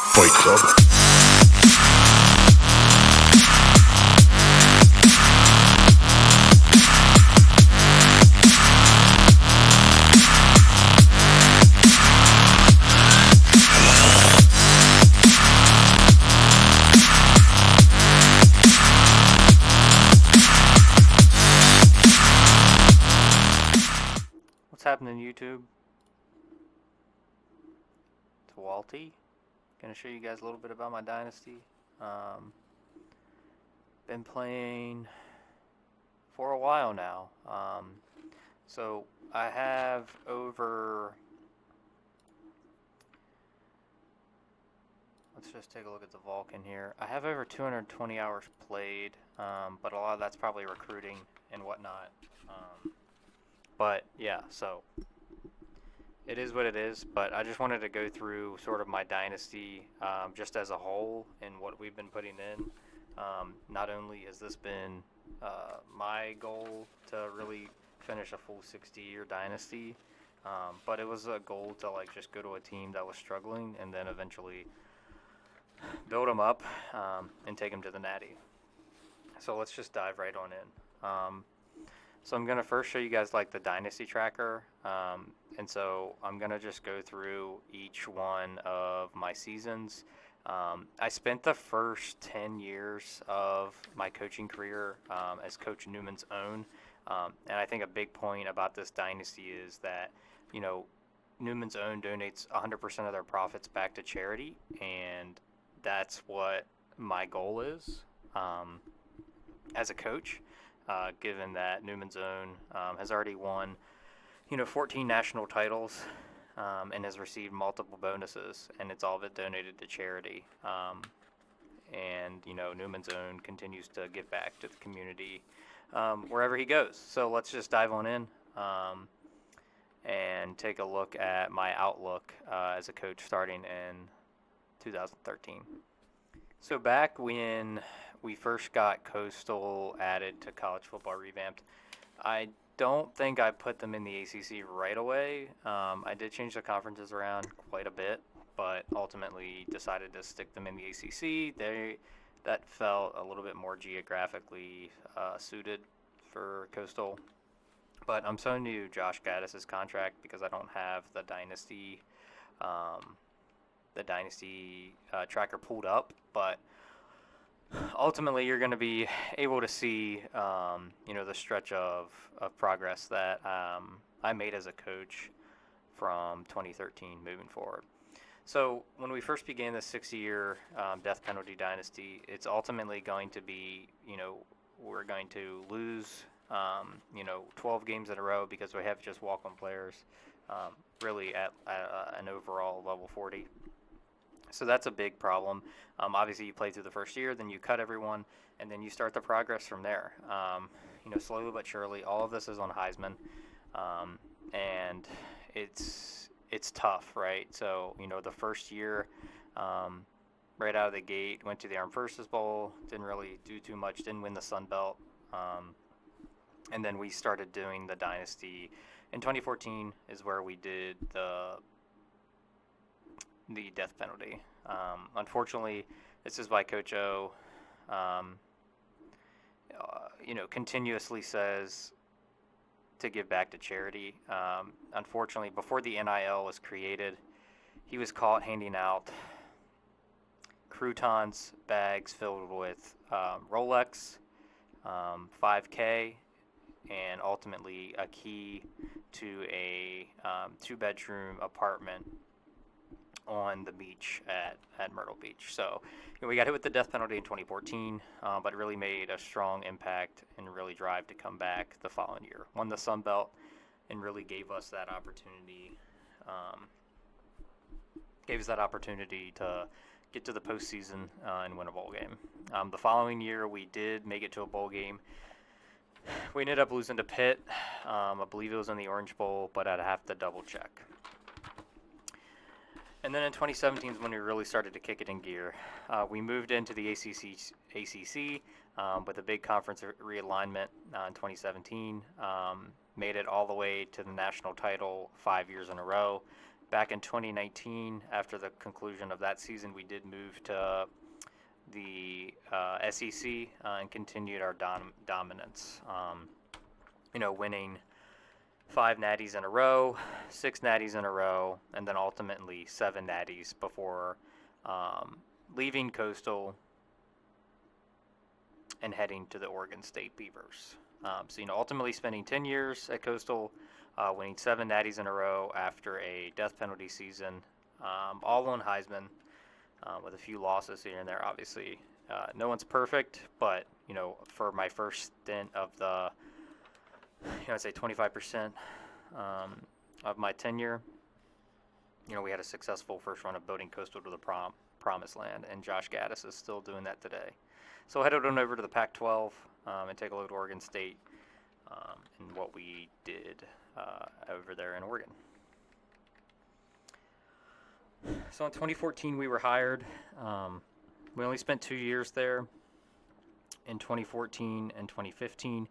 Fight Club. What's happening, YouTube? It's Walty. Gonna show you guys a little bit about my dynasty. Been playing for a while now. So I have over. Let's just take a look at the Vulcan here. I have over 220 hours played, but a lot of that's probably recruiting and whatnot. But yeah, so it is what it is. But I just wanted to go through sort of my dynasty just as a whole and what we've been putting in. Not only has this been my goal to really finish a full 60-year dynasty, but it was a goal to like just go to a team that was struggling and then eventually build them up and take them to the Natty. So let's just dive right on in. So I'm going to first show you guys like the dynasty tracker. And so I'm going to just go through each one of my seasons. I spent the first 10 years of my coaching career as Coach Newman's own. And I think a big point about this dynasty is that, you know, Newman's own donates 100% of their profits back to charity. And that's what my goal is as a coach. Given that Newman's Own has already won, 14 national titles and has received multiple bonuses, and it's all of it donated to charity. And Newman's Own continues to give back to the community wherever he goes. So let's just dive on in and take a look at my outlook as a coach starting in 2013. So back when we first got Coastal added to College Football Revamped, I don't think I put them in the ACC right away. I did change the conferences around quite a bit, but ultimately decided to stick them in the ACC. That felt a little bit more geographically suited for Coastal. But I'm so new Josh Gaddis's contract because I don't have the dynasty tracker pulled up, but ultimately you're going to be able to see the stretch of progress that I made as a coach from 2013 moving forward. So when we first began the 60-year death penalty dynasty, it's ultimately going to be, we're going to lose 12 games in a row because we have just walk-on players really at an overall level 40. So that's a big problem. Obviously, you play through the first year, then you cut everyone, and then you start the progress from there. Slowly but surely, all of this is on Heisman, and it's tough, right? So, the first year, right out of the gate, went to the Armed Forces Bowl, didn't really do too much, didn't win the Sun Belt, and then we started doing the dynasty. In 2014 is where we did the death penalty. Unfortunately, this is why Coach O, continuously says to give back to charity. Unfortunately, before the NIL was created, he was caught handing out croutons bags filled with Rolex, 5K, and ultimately a key to a two-bedroom apartment on the beach at Myrtle Beach. So we got hit with the death penalty in 2014, but really made a strong impact and really drive to come back the following year. Won the Sun Belt and really gave us that opportunity. To get to the postseason and win a bowl game. The following year, we did make it to a bowl game. We ended up losing to Pitt. I believe it was in the Orange Bowl, but I'd have to double check. And then in 2017 is when we really started to kick it in gear. We moved into the ACC with a big conference realignment in 2017. Made it all the way to the national title 5 years in a row. back in 2019, after the conclusion of that season, we did move to the SEC and continued our dominance. Winning 5 natties in a row, 6 natties in a row, and then ultimately 7 natties before leaving Coastal and heading to the Oregon State Beavers. Ultimately spending 10 years at Coastal, winning 7 natties in a row after a death penalty season, all on Heisman, with a few losses here and there. Obviously, no one's perfect, but for my first stint of the, I'd say 25% of my tenure, we had a successful first run of boating Coastal to the promised land, and Josh Gaddis is still doing that today. So headed on over to the Pac-12 and take a look at Oregon State and what we did over there in Oregon. So in 2014, we were hired. We only spent 2 years there. In 2014 and 2015,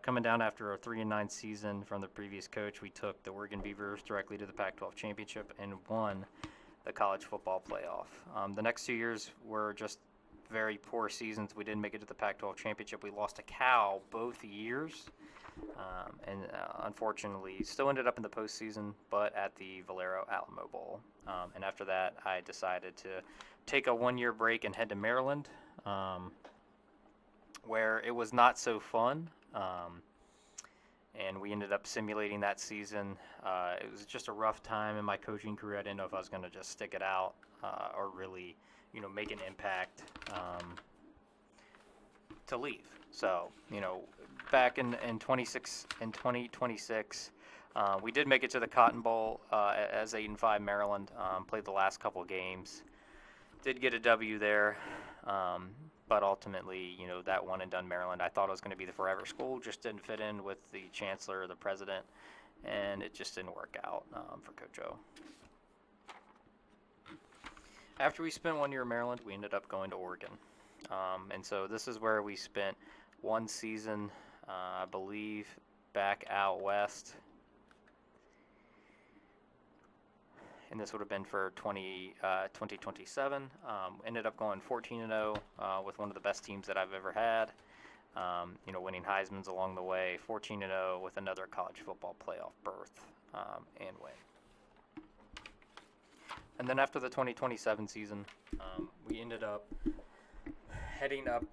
coming down after a 3-9 season from the previous coach, we took the Oregon Beavers directly to the Pac-12 championship and won the college football playoff. The next 2 years were just very poor seasons. We didn't make it to the Pac-12 championship. We lost to Cal both years, and unfortunately still ended up in the postseason, but at the Valero Alamo Bowl. And after that, I decided to take a 1-year break and head to Maryland, where it was not so fun. And we ended up simulating that season. It was just a rough time in my coaching career. I didn't know if I was going to just stick it out or really, make an impact to leave. So, back in 2026, we did make it to the Cotton Bowl as 8-5 Maryland. Played the last couple games. Did get a W there. But ultimately, that one and done Maryland, I thought it was going to be the forever school. Just didn't fit in with the chancellor or the president, and it just didn't work out for Coach O. After we spent 1 year in Maryland, we ended up going to Oregon. And so this is where we spent 1 season, I believe, back out west. And this would have been for 2027. Ended up going 14-0 with one of the best teams that I've ever had. Winning Heisman's along the way, 14-0 with another college football playoff berth and win. And then after the 2027 season, we ended up heading up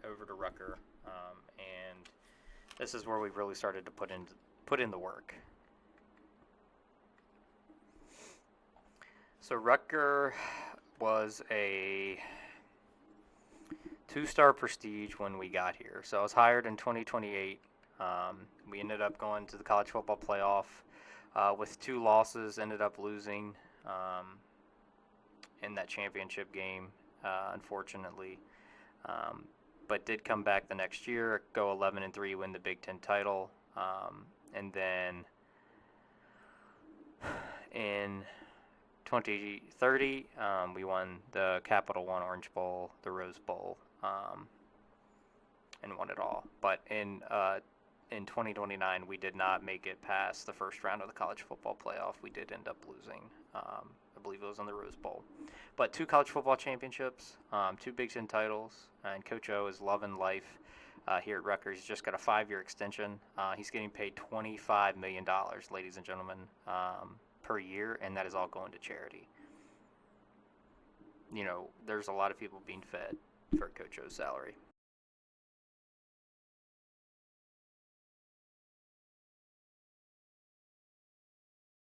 over to Rutger, and this is where we really started to put in the work. So Rutger was a 2-star prestige when we got here. So I was hired in 2028. We ended up going to the college football playoff with 2 losses, ended up losing in that championship game, unfortunately. But did come back the next year, go 11-3, win the Big Ten title. And then in 2030, we won the Capital One Orange Bowl, the Rose Bowl, and won it all. But in 2029, we did not make it past the first round of the college football playoff. We did end up losing. I believe it was in the Rose Bowl. But 2 college football championships, 2 Big Ten titles, and Coach O is loving life here at Rutgers. He's just got a 5-year extension. He's getting paid $25 million, ladies and gentlemen, per year, and that is all going to charity. There's a lot of people being fed for Coach O's salary.